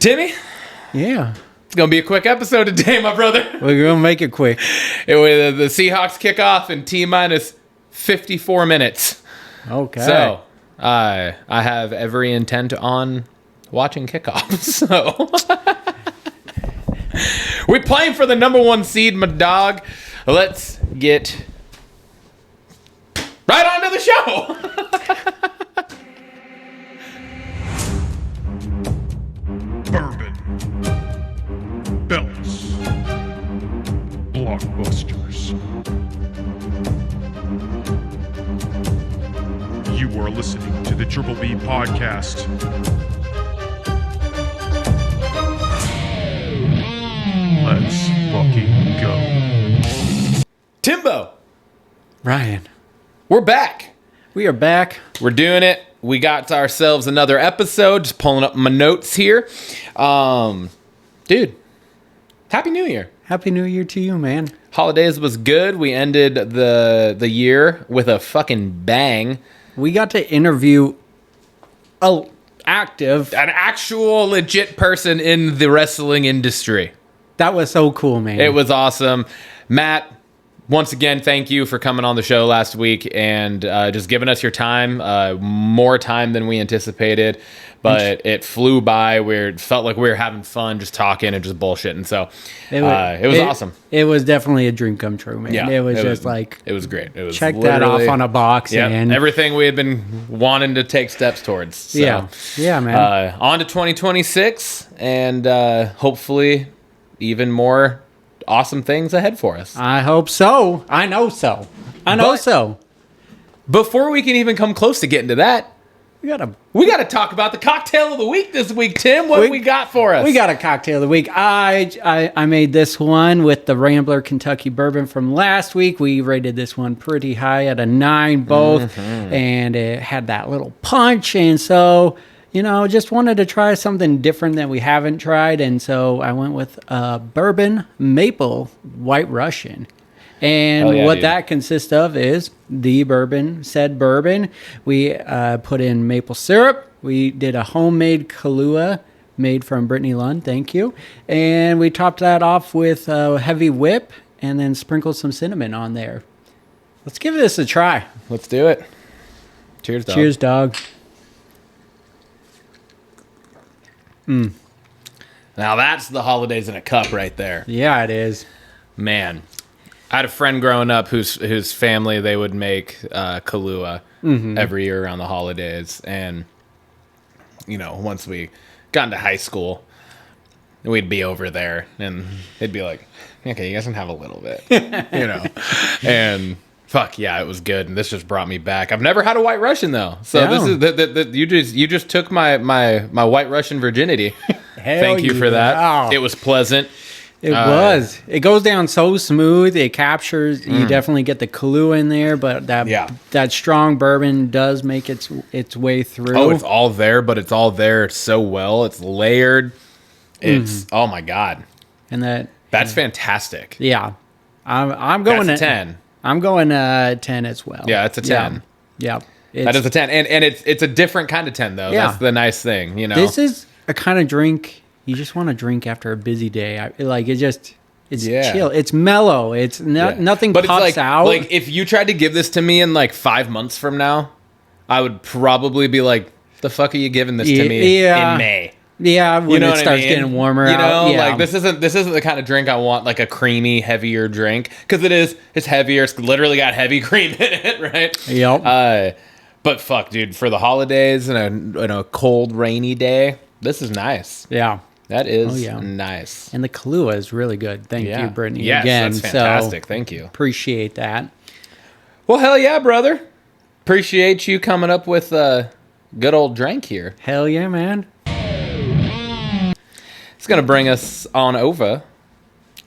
Timmy, Yeah. it's going to be a quick episode today, my brother. We're going to make it quick. The Seahawks kick off in T-minus 54 minutes. Okay. So, I have every intent on watching kickoff. So, we're playing for the number one seed, my dog. Let's get right on to the show. Bourbon, belts, blockbusters. You are listening to the Triple B podcast. Let's fucking go. Timbo, Ryan, we're back. we are back. We're doing it. We got ourselves another episode. Just pulling up my notes here. Dude, Happy New Year. Happy New Year to you, man. Holidays was good. We ended the year with a fucking bang. We got to interview an actual legit person in the wrestling industry. That was so cool, man. It was awesome. Matt, once again, thank you for coming on the show last week and just giving us your time, more time than we anticipated. But it flew by. It felt like we were having fun, just talking and just bullshitting. So it was awesome. It was definitely a dream come true, man. Yeah, it was like it was great. It was check that off on a box. Yeah, and everything we had been wanting to take steps towards. So, yeah, man. On to 2026, and hopefully even more awesome things ahead for us. I hope so. I know so. But- Before we can even come close to getting to that, we got to talk about the cocktail of the week this week, Tim. What we got for us? We got a cocktail of the week. I made this one with the Rambler Kentucky Bourbon from last week. We rated this one pretty high at a 9 both, and it had that little punch. And so, just wanted to try something different that we haven't tried. And so I went with Bourbon Maple White Russian. And what that consists of is the said bourbon. We put in maple syrup. We did a homemade Kahlua made from Brittany Lund. Thank you. And we topped that off with a heavy whip and then sprinkled some cinnamon on there. Let's give this a try. Let's do it. Cheers, dog. Cheers, dog. Now that's the holidays in a cup right there. Yeah, it is. Man. I had a friend growing up whose family, they would make Kahlua every year around the holidays. And, once we got into high school, we'd be over there and they'd be like, okay, you guys can have a little bit, and fuck yeah, it was good. And this just brought me back. I've never had a White Russian though. So this is, you just took my White Russian virginity. Thank you for that. Oh. It was pleasant. It was. It goes down so smooth. It captures. You definitely get the Kahlua in there, but that strong bourbon does make its way through. Oh, it's all there, but it's all there so well. It's layered. It's oh my god, and that's fantastic. Yeah, I'm going that's a 10. I'm going 10 as well. Yeah, it's a 10. Yeah, that is a 10, and it's a different kind of 10 though. Yeah. That's the nice thing. This is a kind of drink you just want to drink after a busy day. It's chill. It's mellow. It's nothing but pops out. Like if you tried to give this to me in like 5 months from now, I would probably be like, "The fuck are you giving this to me in May?" Yeah, when it starts getting warmer. Like this isn't the kind of drink I want, like a creamy, heavier drink, because it's heavier. It's literally got heavy cream in it, right? Yep. But fuck, dude, for the holidays and a cold, rainy day, this is nice. Yeah. That is nice. And the Kahlua is really good. Thank you, Brittany. Yes, again. That's fantastic. So, thank you. Appreciate that. Well, hell yeah, brother. Appreciate you coming up with a good old drink here. Hell yeah, man. It's going to bring us on over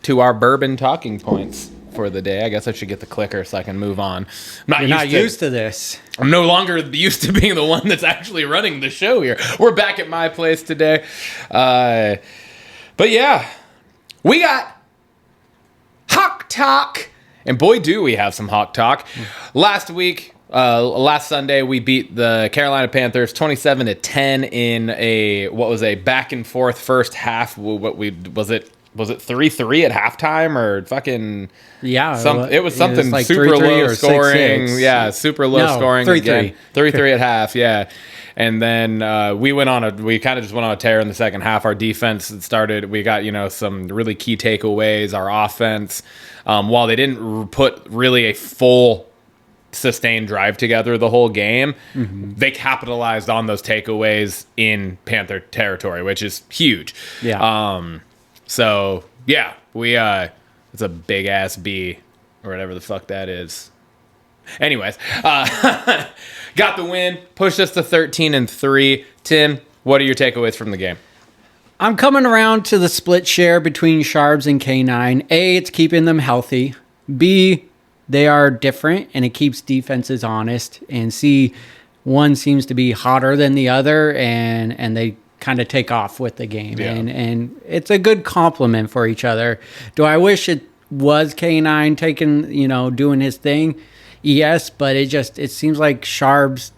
to our bourbon talking points for the day. I guess I should get the clicker so I can move on. You're not used to this. I'm no longer used to being the one that's actually running the show here. We're back at my place today. But yeah, we got Hawk Talk. And boy, do we have some Hawk Talk. Last week, Last Sunday we beat the Carolina Panthers 27-10 in a back and forth first half. Was it 3-3 at halftime or fucking it was something like super 3-3 low scoring. 6-6. Yeah, super low scoring 3-3. again. 3-3 at half, yeah. And then we kind of just went on a tear in the second half. Our defense started, we got, some really key takeaways. Our offense, while they didn't put really a full sustained drive together the whole game, they capitalized on those takeaways in Panther territory, which is huge. Yeah. So yeah, it's a big ass B or whatever the fuck that is. Anyways, got the win, pushed us to 13-3. Tim, what are your takeaways from the game? I'm coming around to the split share between Sharps and K9. A, it's keeping them healthy. B, they are different, and it keeps defenses honest. And C, one seems to be hotter than the other, and they kind of take off with the game. Yeah. And it's a good compliment for each other. Do I wish it was K9 taking, doing his thing? Yes, but it seems like Sharps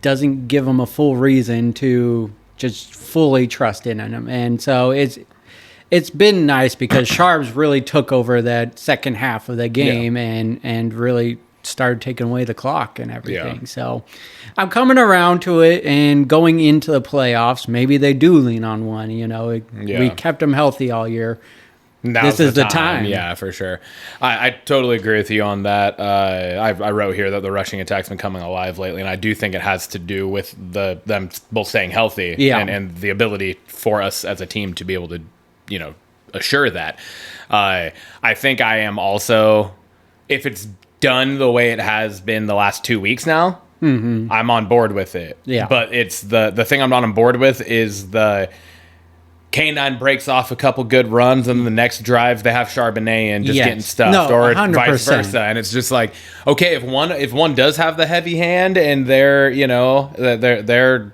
doesn't give him a full reason to just fully trust in him. And so it's been nice because Sharps really took over that second half of the game and really started taking away the clock and everything. Yeah. So I'm coming around to it, and going into the playoffs, maybe they do lean on one. We kept them healthy all year. This is the time. Yeah, for sure. I totally agree with you on that. I wrote here that the rushing attack's been coming alive lately, and I do think it has to do with them both staying healthy and the ability for us as a team to be able to, assure that. I think I am also, if it's done the way it has been the last 2 weeks now, I'm on board with it. Yeah. But it's the thing I'm not on board with is the K9 breaks off a couple good runs, and the next drive they have Charbonnet in just getting stuffed, or 100%. vice versa. And it's just like, okay, if one does have the heavy hand and they're they're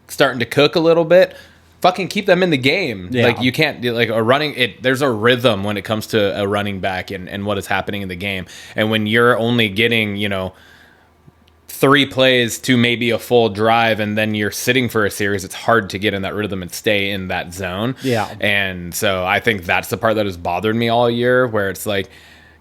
starting to cook a little bit, fucking keep them in the game. Yeah. Like, you can't like a running it. There's a rhythm when it comes to a running back and what is happening in the game. And when you're only getting 3 plays to maybe a full drive, and then you're sitting for a series, it's hard to get in that rhythm and stay in that zone. Yeah. And so I think that's the part that has bothered me all year, where it's like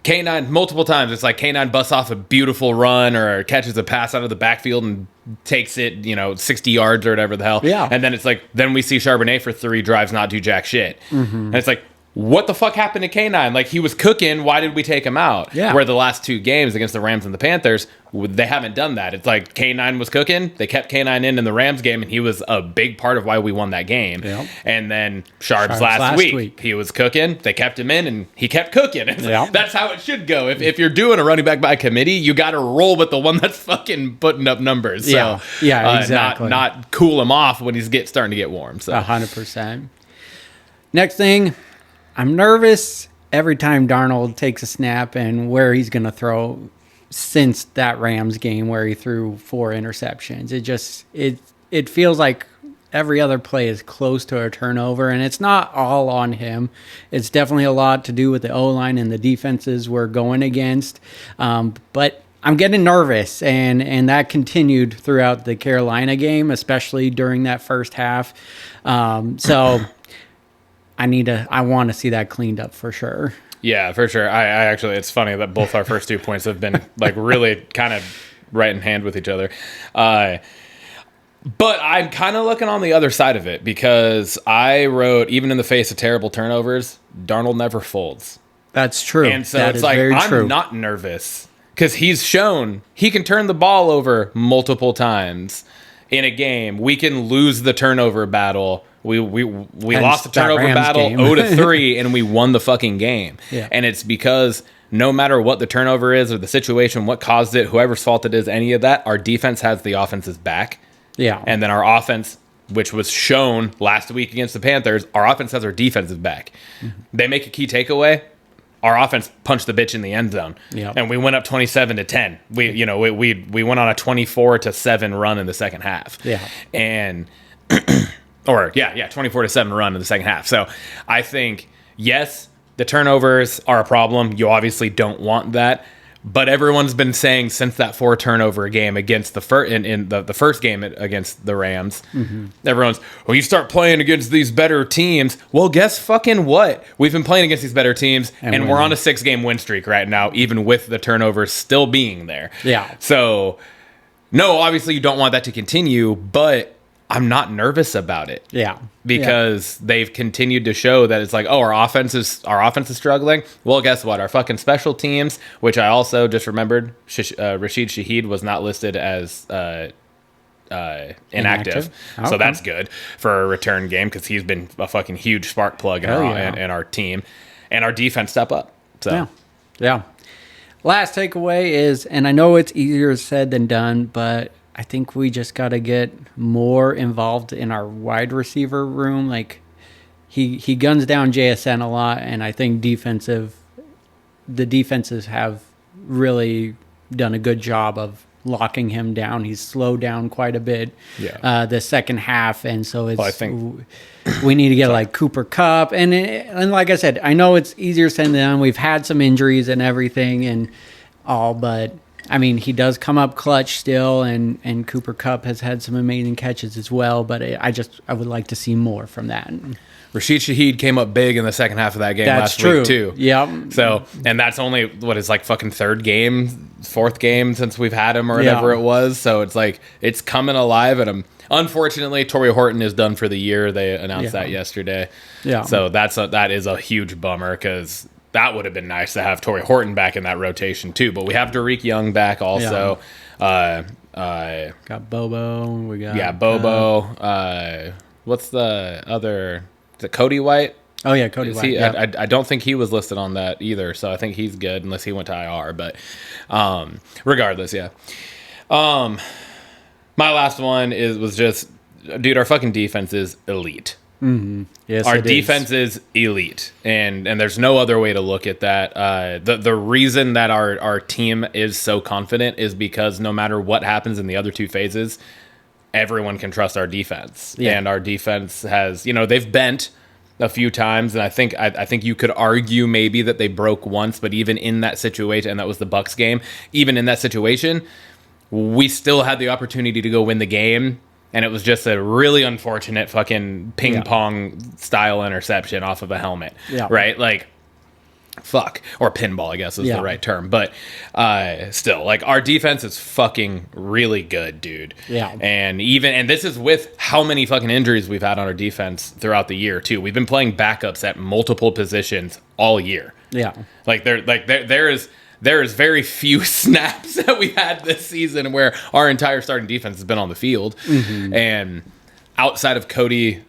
K9 multiple times. It's like K9 busts off a beautiful run or catches a pass out of the backfield and takes it, 60 yards or whatever the hell. Yeah. And then it's like, then we see Charbonnet for 3 drives not do jack shit. And it's like, what the fuck happened to K9? Like, he was cooking. Why did we take him out? Yeah. Where the last 2 games against the Rams and the Panthers, they haven't done that. It's like K9 was cooking. They kept K9 in the Rams game, and he was a big part of why we won that game. Yep. And then Sharps last week, he was cooking. They kept him in, and he kept cooking. Yep. That's how it should go. If you're doing a running back by committee, you got to roll with the one that's fucking putting up numbers. So, yeah, exactly. Not cool him off when he's starting to get warm. So 100%. Next thing, I'm nervous every time Darnold takes a snap and where he's going to throw since that Rams game where he threw 4 interceptions. It feels like every other play is close to a turnover, and it's not all on him. It's definitely a lot to do with the O-line and the defenses we're going against. But I'm getting nervous, and that continued throughout the Carolina game, especially during that first half. So I want to see that cleaned up for sure. Yeah, for sure. I actually, it's funny that both our first 2 points have been like really kind of right in hand with each other. But I'm kind of looking on the other side of it, because I wrote, even in the face of terrible turnovers, Darnold never folds. That's true. And so it's like, I'm not nervous, because he's shown he can turn the ball over multiple times in a game. We can lose the turnover battle. We lost the turnover battle 0-3, and we won the fucking game. Yeah. And it's because no matter what the turnover is or the situation, what caused it, whoever's fault it is, any of that, our defense has the offense's back. Yeah. And then our offense, which was shown last week against the Panthers, our offense has our defense's back. Mm-hmm. They make a key takeaway, our offense punched the bitch in the end zone. Yep. And we went up 27-10. We went on a 24-7 run in the second half. Yeah. And 24-7 run in the second half. So I think, yes, the turnovers are a problem. You obviously don't want that. But everyone's been saying since that 4 turnover game against the first game against the Rams, everyone's, well, you start playing against these better teams. Well, guess fucking what? We've been playing against these better teams, and we're on a 6-game win streak right now, even with the turnovers still being there. Yeah. So, no, obviously you don't want that to continue, but I'm not nervous about it. Yeah. Because they've continued to show that it's like, oh, our offense is struggling. Well, guess what? Our fucking special teams, which I also just remembered, Rashid Shaheed was not listed as inactive. Okay. So that's good for a return game because he's been a fucking huge spark plug in our team. And our defense step up. So Yeah. Last takeaway is, and I know it's easier said than done, but I think we just got to get more involved in our wide receiver room. Like he guns down JSN a lot, and I think the defenses have really done a good job of locking him down. He's slowed down quite a bit the second half, and so it's. Well, I think we need to get like Cooper Kupp, and like I said, I know it's easier said than done. We've had some injuries and everything and all, but. I mean, he does come up clutch still, and Cooper Kupp has had some amazing catches as well, but I would like to see more from that. Rashid Shaheed came up big in the second half of that game last week, too. Yep. So, and that's only, fucking 4th game since we've had him or whatever it was. So it's like, it's coming alive at him. Unfortunately, Torrey Horton is done for the year. They announced that yesterday. Yeah. So that is a huge bummer because that would have been nice to have Torrey Horton back in that rotation too. But we have Derek Young back also. Got Bobo. We got Bobo. What's the other? Is it Cody White? Oh yeah, Cody White. I don't think he was listed on that either. So I think he's good unless he went to IR. But regardless, yeah. My last one was just, dude, our fucking defense is elite. Mm-hmm. Yes, our defense is elite, and there's no other way to look at that. The reason that our team is so confident is because no matter what happens in the other 2 phases, everyone can trust our defense, and our defense has, they've bent a few times, and I think you could argue maybe that they broke once, but even in that situation, and that was the Bucs game, even in that situation, we still had the opportunity to go win the game. And it was just a really unfortunate fucking ping pong style interception off of a helmet. Yeah. Right? Like, fuck. Or pinball, I guess is the right term. But still, like, our defense is fucking really good, dude. Yeah. And this is with how many fucking injuries we've had on our defense throughout the year, too. We've been playing backups at multiple positions all year. Yeah. There is very few snaps that we've had this season where our entire starting defense has been on the field. Mm-hmm. And outside of Kobe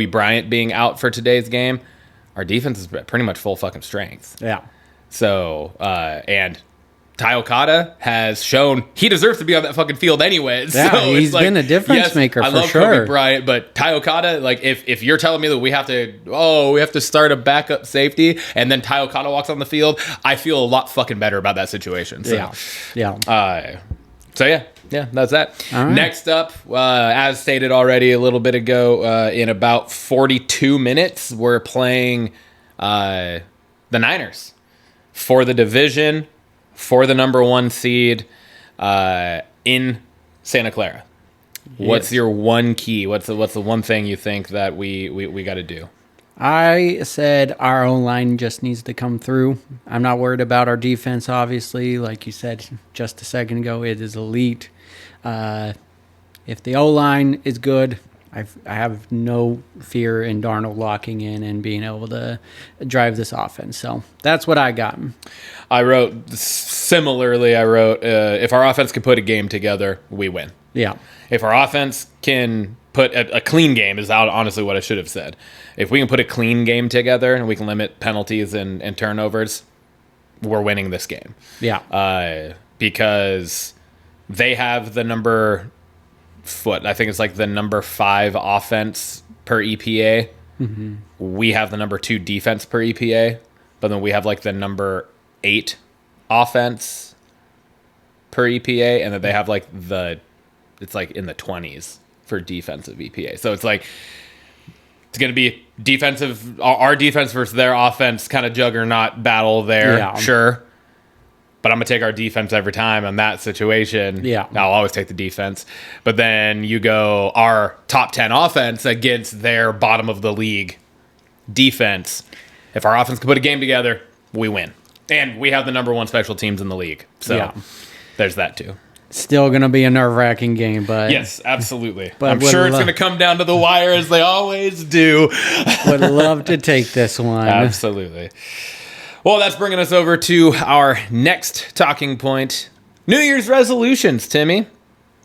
Bryant being out for today's game, our defense is pretty much full fucking strength. Yeah. So, and Ty Okada has shown he deserves to be on that fucking field anyways. Yeah, so he's been a difference maker for sure. I love Kobe Bryant, but Ty Okada, like if you're telling me that we have to start a backup safety and then Ty Okada walks on the field, I feel a lot fucking better about that situation. So, yeah. That's that. Right. Next up, as stated already a little bit ago, in about 42 minutes, we're playing the Niners for the division, for the number 1 seed in Santa Clara. Yes. What's your one key? What's the one thing you think that we got to do? I said our O-line just needs to come through. I'm not worried about our defense, obviously. Like you said just a second ago, it is elite. If the O-line is good, I have no fear in Darnold locking in and being able to drive this offense. So that's what I got. Similarly, if our offense can put a game together, we win. Yeah. If our offense can put a clean game, is honestly what I should have said. If we can put a clean game together and we can limit penalties and turnovers, we're winning this game. Yeah. Because they have the number... I think it's like the number 5 offense per EPA. Mm-hmm. We have the number 2 defense per EPA, but then we have like the number 8 offense per EPA, and then they have like it's like in the 20s for defensive EPA. So it's like it's going to be our defense versus their offense kind of juggernaut battle there. Yeah. Sure. but I'm going to take our defense every time in that situation. Yeah. I'll always take the defense. But then you go our top 10 offense against their bottom of the league defense. If our offense can put a game together, we win. And we have the number one special teams in the league. So there's that too. Still going to be a nerve-wracking game, but... Yes, absolutely. But I'm sure it's going to come down to the wire as they always do. Would love to take this one. Absolutely. Well, that's bringing us over to our next talking point. New Year's resolutions, Timmy.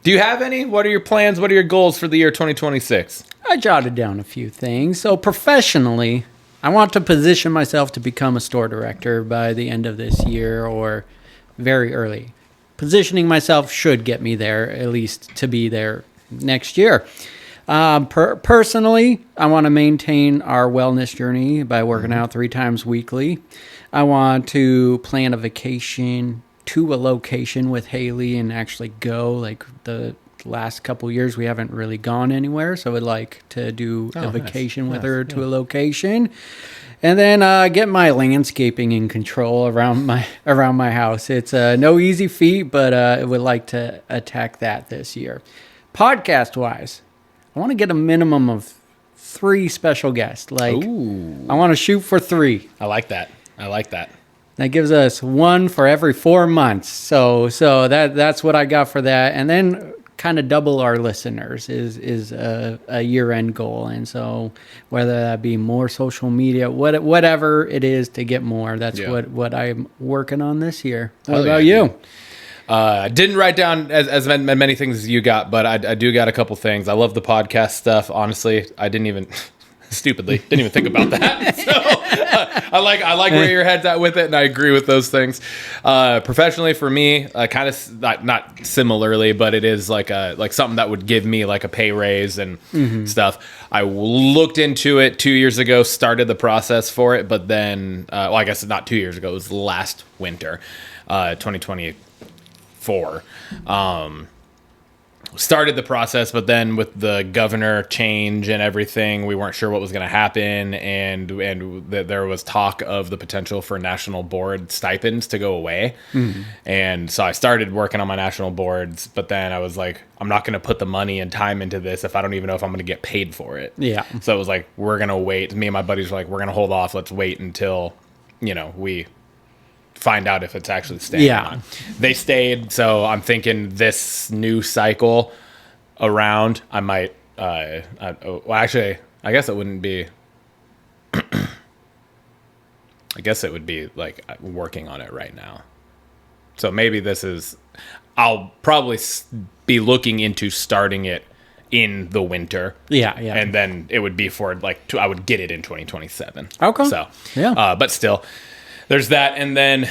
Do you have any? What are your plans? What are your goals for the year 2026? I jotted down a few things. So professionally, I want to position myself to become a store director by the end of this year or very early. Positioning myself should get me there, at least to be there next year. Personally, I want to maintain our wellness journey by working out 3 times weekly. I want to plan a vacation to a location with Haley and actually go. Like the last couple years, we haven't really gone anywhere, so I'd like to do a vacation with her to a location. And then get my landscaping in control around my house. It's no easy feat, but I would like to attack that this year. Podcast-wise, I want to get a minimum of 3 special guests. Like, I want to shoot for 3. I like that. That gives us 1 for every 4 months. So that's what I got for that. And then kind of double our listeners is a year-end goal. And so whether that be more social media, whatever it is to get more, that's what I'm working on this year. What about you? I didn't write down as many things as you got, but I do got a couple things. I love the podcast stuff. Honestly, I didn't even... Stupidly, didn't even think about that. So I like where your head's at with it, and I agree with those things. Professionally, for me, kind of not similarly, but it is like something that would give me like a pay raise and stuff. I looked into it 2 years ago, started the process for it, but then, I guess not 2 years ago. It was last winter, 2024. Started the process, but then with the governor change and everything, we weren't sure what was going to happen, and there was talk of the potential for national board stipends to go away. And so I started working on my national boards, but then I was like, I'm not going to put the money and time into this if I don't even know if I'm going to get paid for it. Yeah. So it was like, we're going to wait. Me and my buddies were like, we're going to hold off. Let's wait until, we find out if it's actually staying or not. They stayed, so I'm thinking this new cycle around, I might actually, I guess it wouldn't be I guess it would be like working on it right now. So maybe I'll probably be looking into starting it in the winter. Yeah. And then it would be for I would get it in 2027. Okay. So, but still, there's that. And then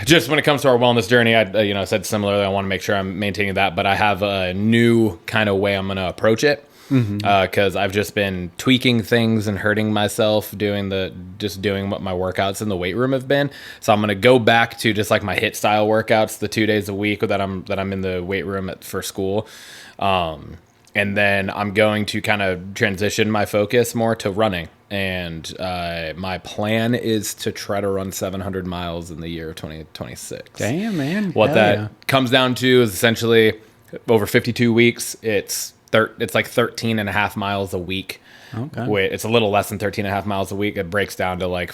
just when it comes to our wellness journey, I said similarly, I want to make sure I'm maintaining that, but I have a new kind of way I'm going to approach it. Because I've just been tweaking things and hurting myself doing what my workouts in the weight room have been. So I'm going to go back to just like my HIIT style workouts, the 2 days a week that I'm in the weight room for school. And then I'm going to kind of transition my focus more to running. And my plan is to try to run 700 miles in the year of 2026. Damn, man. What that comes down to is essentially over 52 weeks, it's like 13 and a half miles a week. Okay. It's a little less than 13 and a half miles a week. It breaks down to like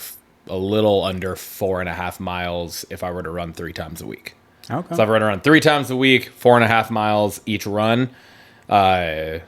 a little under 4.5 miles if I were to run 3 times a week. Okay. So if I were to run 3 times a week, 4.5 miles each run, that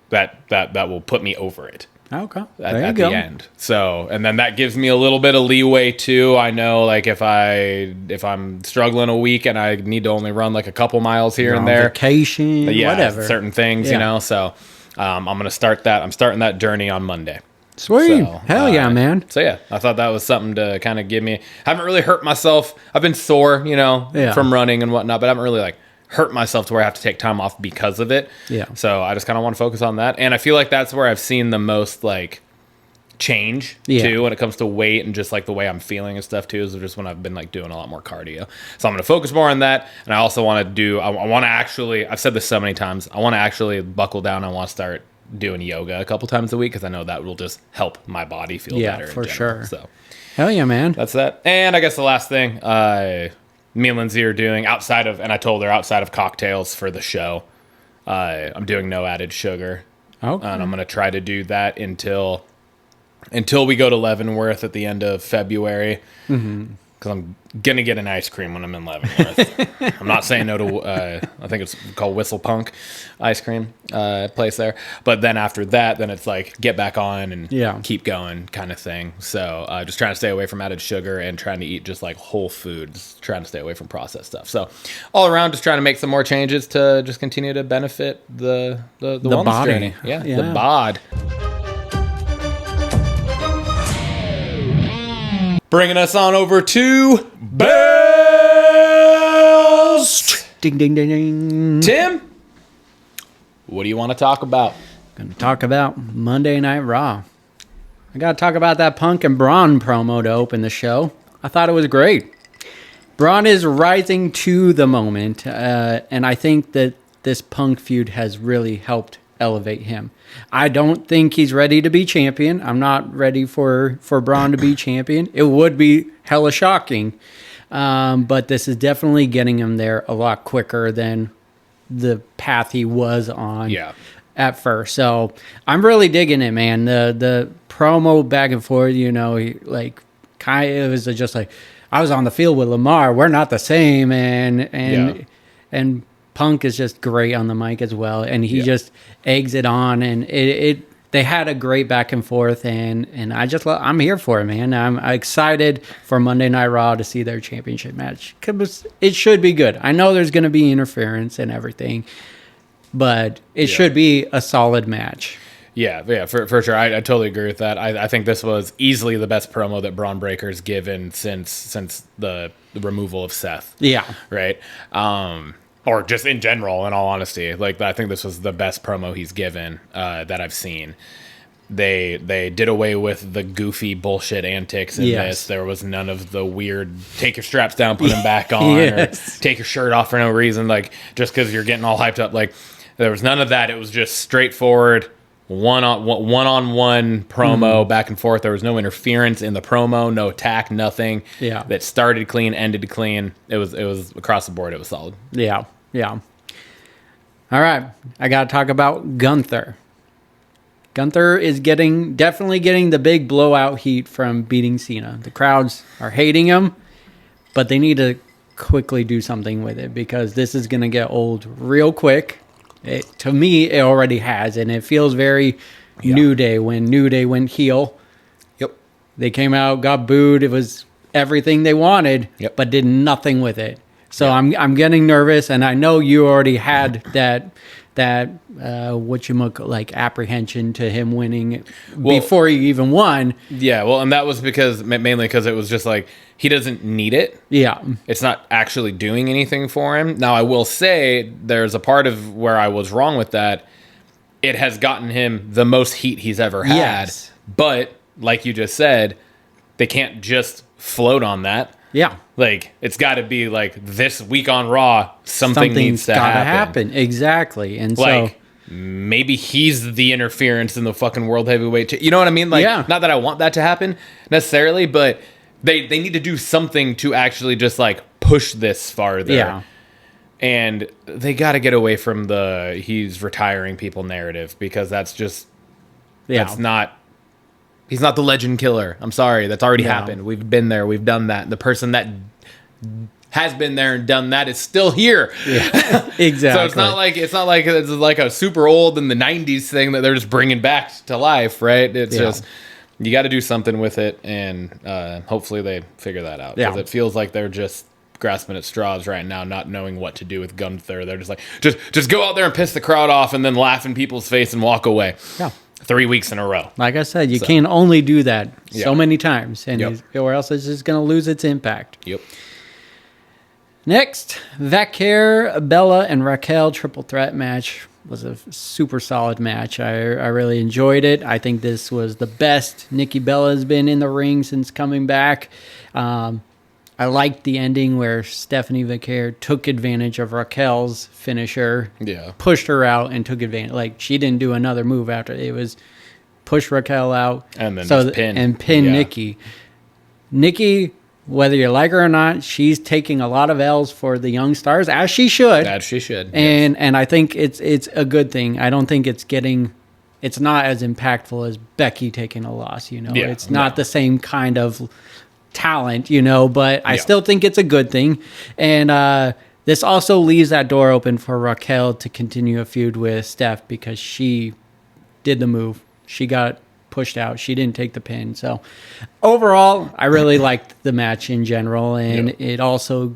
will put me over it. Okay. At the end. So, and then that gives me a little bit of leeway too. I know like if I'm struggling a week and I need to only run like a couple miles here and there. Vacation, whatever. Certain things, So I'm going to start that. I'm starting that journey on Monday. Sweet. So, hell yeah, man. So yeah, I thought that was something to kind of give me. I haven't really hurt myself. I've been sore, from running and whatnot, but I haven't really like hurt myself to where I have to take time off because of it. Yeah. So I just kind of want to focus on that. And I feel like that's where I've seen the most like change too when it comes to weight and just like the way I'm feeling and stuff too, is just when I've been like doing a lot more cardio. So I'm going to focus more on that. And I also want to I want to actually, I've said this so many times, I want to actually buckle down. I want to start doing yoga a couple times a week because I know that will just help my body feel better. Yeah, for sure. So hell yeah, man. That's that. And I guess the last thing, me and Lindsay are doing outside of cocktails for the show. I'm doing no added sugar. Okay. And I'm going to try to do that until we go to Leavenworth at the end of February. Because I'm going to get an ice cream when I'm in Leavenworth. I'm not saying no to, I think it's called Whistle Punk ice cream place there. But then after that, then it's like get back on and keep going kind of thing. So just trying to stay away from added sugar and trying to eat just like whole foods, trying to stay away from processed stuff. So all around, just trying to make some more changes to just continue to benefit the wellness body. journey. Yeah, the bod. Bringing us on over to Best. Ding, ding, ding, ding. Tim, what do you want to talk about? Going to talk about Monday Night Raw. I got to talk about that Punk and Braun promo to open the show. I thought it was great. Braun is rising to the moment, and I think that this Punk feud has really helped elevate him. I don't think he's ready to be champion. I'm not ready for Braun to be champion. It would be hella shocking. But this is definitely getting him there a lot quicker than the path he was on at first. So I'm really digging it, man. The promo back and forth, it was just like, I was on the field with Lamar. We're not the same. And Punk is just great on the mic as well, and he just eggs it on, and they had a great back and forth, and I'm here for it, man. I'm excited for Monday Night Raw to see their championship match, because it should be good. I know there's going to be interference and everything, but it should be a solid match. Yeah, for sure. I totally agree with that. I think this was easily the best promo that Braun Breaker's given since the removal of Seth. Yeah. Right? Or just in general, in all honesty. Like, I think this was the best promo he's given that I've seen. They did away with the goofy bullshit antics in this. There was none of the weird take your straps down, put them back on, or take your shirt off for no reason, like just because you're getting all hyped up. Like, there was none of that. It was just straightforward one-on-one promo back and forth. There was no interference in the promo, no attack, nothing. Yeah. That started clean, ended clean. It was across the board. It was solid. Yeah. All right. I got to talk about Gunther. Gunther is definitely getting the big blowout heat from beating Cena. The crowds are hating him, but they need to quickly do something with it, because this is going to get old real quick. To me, it already has, and it feels very New Day when New Day went heel. Yep. They came out, got booed. It was everything they wanted, but did nothing with it. So I'm getting nervous, and I know you already had that apprehension to him winning before he even won. Yeah, well, and that was mainly because it was just like, he doesn't need it. Yeah. It's not actually doing anything for him. Now, I will say there's a part of where I was wrong with that. It has gotten him the most heat he's ever had. Yes. But, like you just said, they can't just float on that. Yeah. Like, it's got to be like, this week on Raw, something needs to happen. Exactly. And like, so maybe he's the interference in the fucking World Heavyweight. You know what I mean? Like, not that I want that to happen necessarily, but they need to do something to actually just like push this farther. Yeah. And they got to get away from the he's retiring people narrative, because that's just that's not. He's not the legend killer. I'm sorry. That's already happened. We've been there. We've done that. The person that has been there and done that is still here. Yeah, exactly. So it's not like it's like a super old in the 90s thing that they're just bringing back to life, right? It's just, you got to do something with it, and hopefully they figure that out. Because it feels like they're just grasping at straws right now, not knowing what to do with Gunther. They're just like, just go out there and piss the crowd off, and then laugh in people's face and walk away. Yeah. 3 weeks in a row. Like I said, you can only do that so many times, and or else it's just going to lose its impact. Yep. Next, Vaquer, Bella, and Raquel triple threat match was a super solid match. I really enjoyed it. I think this was the best Nikki Bella has been in the ring since coming back. I liked the ending where Stephanie Vaquer took advantage of Raquel's finisher, pushed her out, and took advantage. Like, she didn't do another move after. It was push Raquel out and then pin Nikki. Nikki whether you like her or not, she's taking a lot of L's for the young stars, as she should. As she should. And I think it's a good thing. I don't think it's not as impactful as Becky taking a loss, you know. Yeah, it's not the same kind of talent, you know, but I still think it's a good thing. And this also leaves that door open for Raquel to continue a feud with Steph because she did the move. She got pushed out. She didn't take the pin. So overall, I really liked the match in general. And it also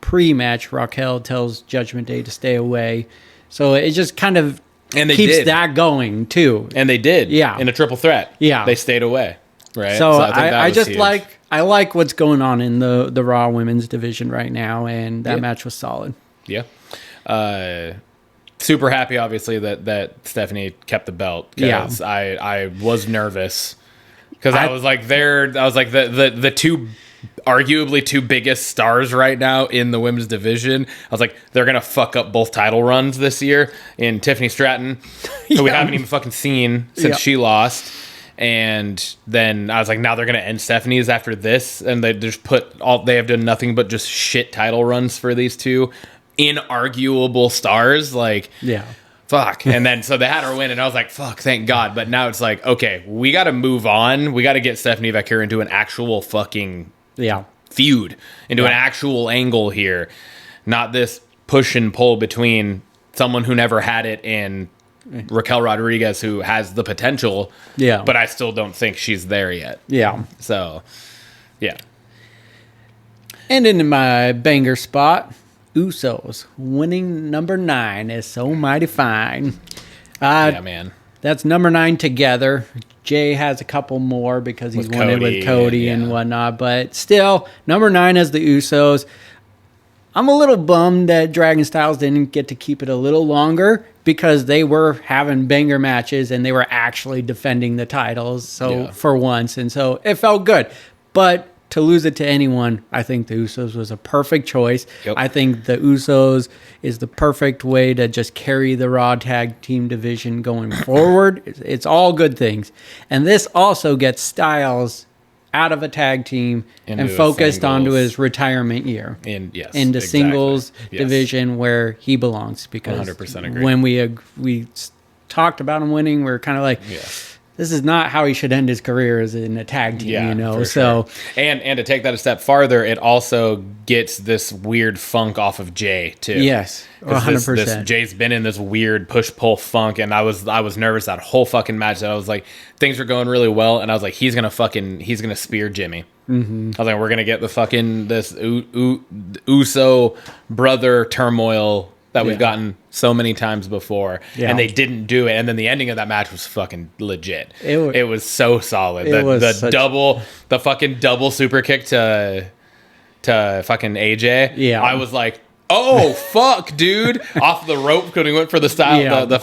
pre-match, Raquel tells Judgment Day to stay away. So it just kind of keeps that going too. And they did. Yeah. In a triple threat. Yeah. They stayed away. Right. So I just huge. I like what's going on in the Raw women's division right now, and that match was solid. Yeah. Super happy, obviously, that Stephanie kept the belt. Because I was nervous. Because I was like, the two, arguably two biggest stars right now in the women's division. I was like, they're going to fuck up both title runs this year in Tiffany Stratton, who we haven't even fucking seen since she lost. And then I was like, now they're going to end Stephanie's after this. And they just they have done nothing but just shit title runs for these two inarguable stars. Like, fuck. And then, so they had her win and I was like, fuck, thank God. But now it's like, okay, we got to move on. We got to get Stephanie back here into an actual fucking feud, into an actual angle here. Not this push and pull between someone who never had it and Raquel Rodriguez, who has the potential, but I still don't think she's there yet. Yeah. So, yeah. And in my banger spot, Usos winning number 9 is so mighty fine. Yeah, man. That's number 9 together. Jay has a couple more because he's won it with Cody and whatnot, but still, number 9 is the Usos. I'm a little bummed that Dragon Styles didn't get to keep it a little longer because they were having banger matches and they were actually defending the titles for once. And so it felt good. But to lose it to anyone, I think the Usos was a perfect choice. Yep. I think the Usos is the perfect way to just carry the Raw Tag Team division going forward. It's all good things. And this also gets Styles out of a tag team and focused onto his retirement year into singles division where he belongs. Because 100% agree. When we talked about him winning, we are kind of like, this is not how he should end his career as in a tag team, you know. So and to take that a step farther, it also gets this weird funk off of Jay too. Yes, 100%. Jay's been in this weird push pull funk, and I was nervous that whole fucking match. That I was like, things were going really well, and I was like, he's gonna spear Jimmy. Mm-hmm. I was like, we're gonna get the fucking this Uso brother turmoil that we've gotten so many times before, and they didn't do it. And then the ending of that match was fucking legit. It was so solid. The fucking double super kick to fucking AJ. Yeah, I was like, oh fuck, dude! Off the rope when he went for the style, the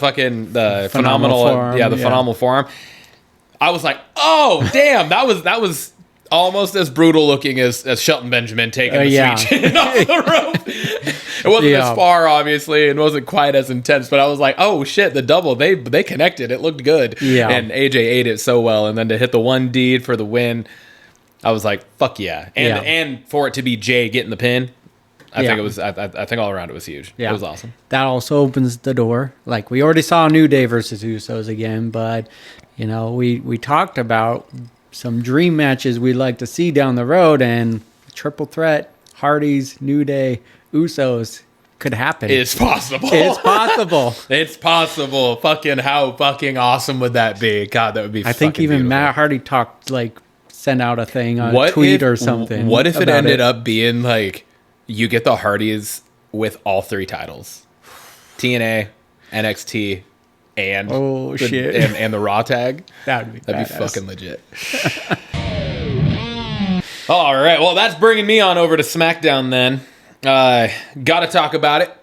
phenomenal forearm, phenomenal forearm. I was like, oh damn, that was almost as brutal looking as Shelton Benjamin taking the sweet chin off the rope. It wasn't as far, obviously, and wasn't quite as intense, but I was like, oh shit, the double, they connected. It looked good. Yeah. And AJ ate it so well, and then to hit the 1D for the win, I was like, fuck yeah. And for it to be Jay getting the pin, I think it was I think all around it was huge. Yeah. It was awesome. That also opens the door. Like, we already saw New Day versus Usos again, but you know, we talked about some dream matches we'd like to see down the road, and triple threat, Hardys, New Day, Usos could happen. It's possible. It's possible. It's possible. Fucking how fucking awesome would that be? God, that would be. I think even beautiful. Matt Hardy sent out a thing on a tweet or something. What if it ended up being like you get the Hardys with all 3 titles, TNA, NXT, and and the Raw tag? That'd be fucking legit. All right, well, that's bringing me on over to SmackDown then. Got to talk about it.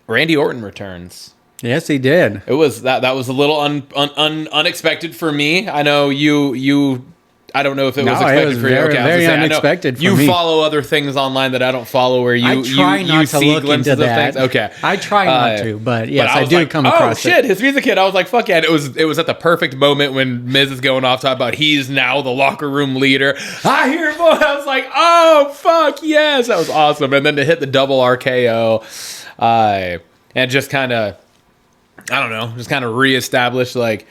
Randy Orton returns. Yes, he did. It was that was a little unexpected for me. I know you I don't know if it was No, it expected was for you. very, Okay, I was very gonna say, I know unexpected for you me. follow other things online that I don't follow, where I try not to see look glimpses into of that. things. Okay, I try not to, but yes, I was do like, come across oh shit, it. his music hit. I was like, fuck yeah! And it was at the perfect moment when Miz is going off talking about he's now the locker room leader. I hear him. I was like, oh fuck yes, that was awesome. And then to hit the double RKO, and just kind of, I don't know, just kind of reestablish like,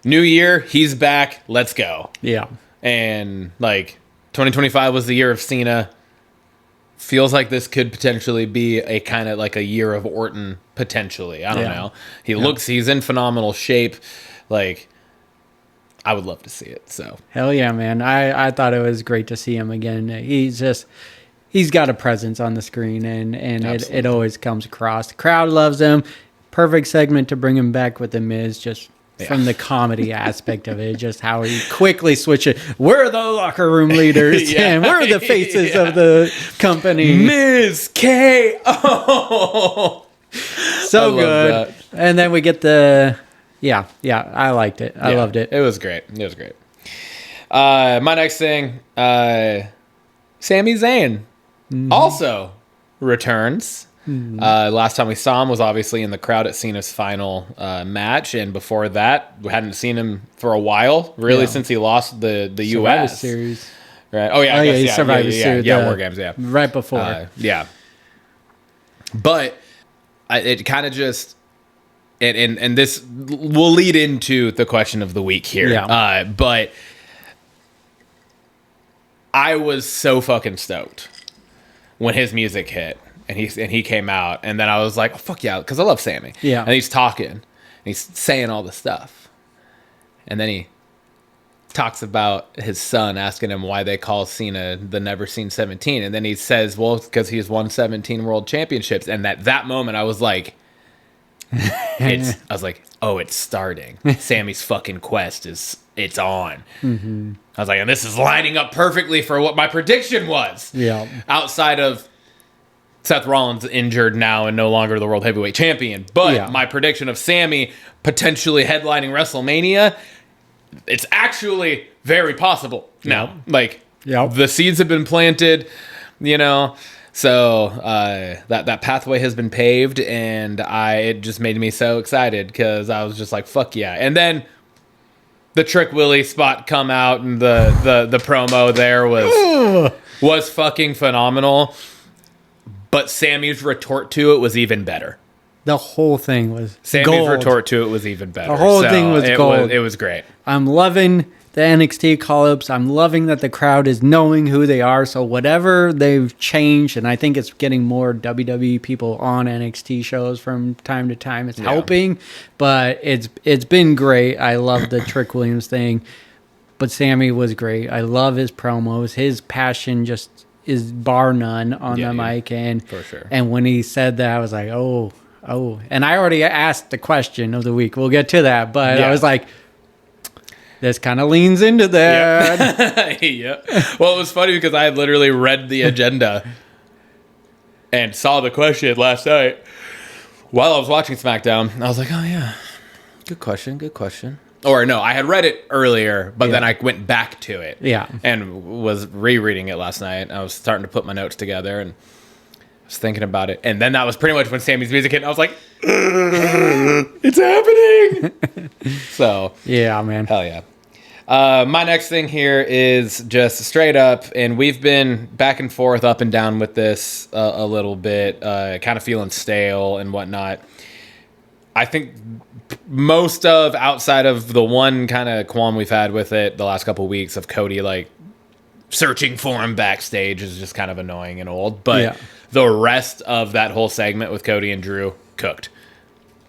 new year, he's back. Let's go. Yeah. And like 2025 was the year of Cena. Feels like this could potentially be a kind of like a year of Orton, potentially. I don't know. He's in phenomenal shape. Like, I would love to see it. So Hell yeah, man. I thought it was great to see him again. He's got a presence on the screen, and it always comes across. The crowd loves him. Perfect segment to bring him back with the Miz, just from the comedy aspect of it, just how he quickly switch it. We're the locker room leaders, and we're the faces of the company. Miz K.O. So I love good. that. And then we get the I liked it. I loved it. It was great. My next thing, Sami Zayn also returns. Last time we saw him was obviously in the crowd at Cena's final match, and before that, we hadn't seen him for a while, really, since he lost the Survivor U.S. Series. Right? Oh yeah, I guess, Survivor Series. War Games, right before. Yeah. But it kind of just, and this will lead into the question of the week here. Yeah. But I was so fucking stoked when his music hit. And he came out, and then I was like, oh, fuck yeah, because I love Sammy. Yeah. And he's talking, and he's saying all the stuff. And then he talks about his son, asking him why they call Cena the Never Seen 17. And then he says, well, it's because he's won 17 world championships. And at that moment, I was like, oh, it's starting. Sammy's fucking quest it's on. Mm-hmm. I was like, and this is lining up perfectly for what my prediction was. Yeah. Outside of Seth Rollins injured now and no longer the world heavyweight champion. But my prediction of Sammy potentially headlining WrestleMania, it's actually very possible now. Like, the seeds have been planted, so that pathway has been paved, and it just made me so excited because I was just like, fuck yeah. And then the Trick Willie spot come out, and the promo there was fucking phenomenal. But Sammy's retort to it was even better. The whole thing was Sammy's gold. retort to it was even better. The whole thing was gold. It was great. I'm loving the NXT call-ups. I'm loving that the crowd is knowing who they are. So whatever they've changed, and I think it's getting more WWE people on NXT shows from time to time. It's helping, but it's been great. I love the Trick Williams thing, but Sammy was great. I love his promos. His passion just is bar none on the mic, and for sure. And when he said that, I was like, oh, and I already asked the question of the week. We'll get to that, but I was like, this kind of leans into that. Yeah. Well, it was funny because I had literally read the agenda and saw the question last night while I was watching SmackDown. I was like, oh yeah, good question. Or no, I had read it earlier, but then I went back to it. Yeah. And was rereading it last night. I was starting to put my notes together, and I was thinking about it. And then that was pretty much when Sammy's music hit, and I was like, it's happening. So. Yeah, man. Hell yeah. My next thing here is just straight up, and we've been back and forth, up and down with this a little bit, kind of feeling stale and whatnot. I think most of, outside of the one kind of qualm we've had with it the last couple of weeks of Cody like searching for him backstage is just kind of annoying and old. But the rest of that whole segment with Cody and Drew cooked.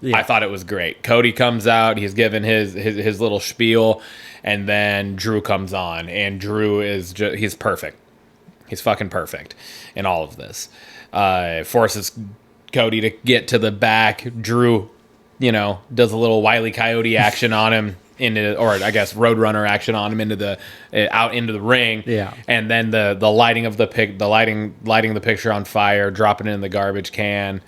I thought it was great. Cody comes out, he's given his little spiel, and then Drew comes on, and Drew is he's perfect. He's fucking perfect in all of this. Forces Cody to get to the back. Drew, does a little Wile E. Coyote action on him or I guess Roadrunner action on him out into the ring. Yeah. And then the lighting of lighting the picture on fire, dropping it in the garbage can.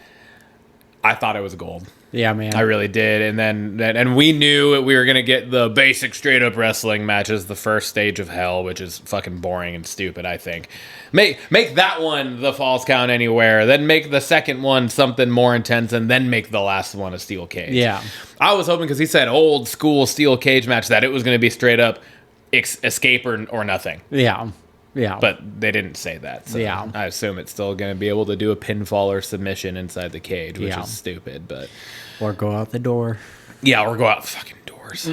I thought it was gold. Yeah, man. I really did. And we knew we were going to get the basic straight up wrestling matches, the first stage of hell, which is fucking boring and stupid, I think. Make that one the Falls Count Anywhere, then make the second one something more intense, and then make the last one a steel cage. Yeah. I was hoping, because he said old school steel cage match, that it was going to be straight up escape or nothing. Yeah. Yeah. But they didn't say that. So Yeah. I assume it's still going to be able to do a pinfall or submission inside the cage, which Yeah. is stupid. But Or go out the door. yeah, or go out the fucking doors.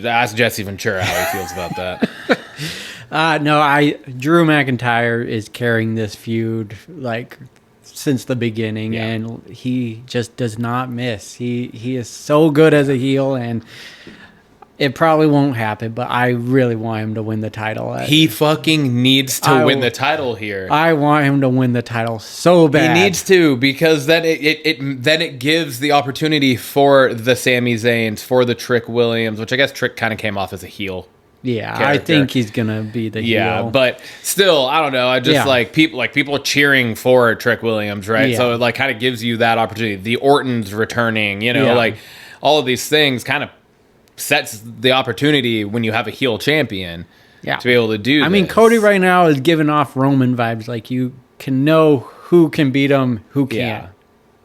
Ask Jesse Ventura how he feels about that. No, Drew McIntyre is carrying this feud like since the beginning, Yeah. and he just does not miss. He is so good as a heel, and it probably won't happen, but I really want him to win the title. He fucking needs to win the title here. I want him to win the title so bad. He needs to, because then it gives the opportunity for the Sami Zayns, for the Trick Williams, which I guess Trick kind of came off as a heel. Yeah, character. I think he's gonna be the Yeah, heel. but still, I don't know. I just Yeah. people cheering for Trick Williams, right? Yeah. So it like kind of gives you that opportunity. The Ortons returning, Yeah. like all of these things kind of sets the opportunity when you have a heel champion Yeah. to be able to do. I mean, this. Cody right now is giving off Roman vibes. Like you can know who can beat him, who can't.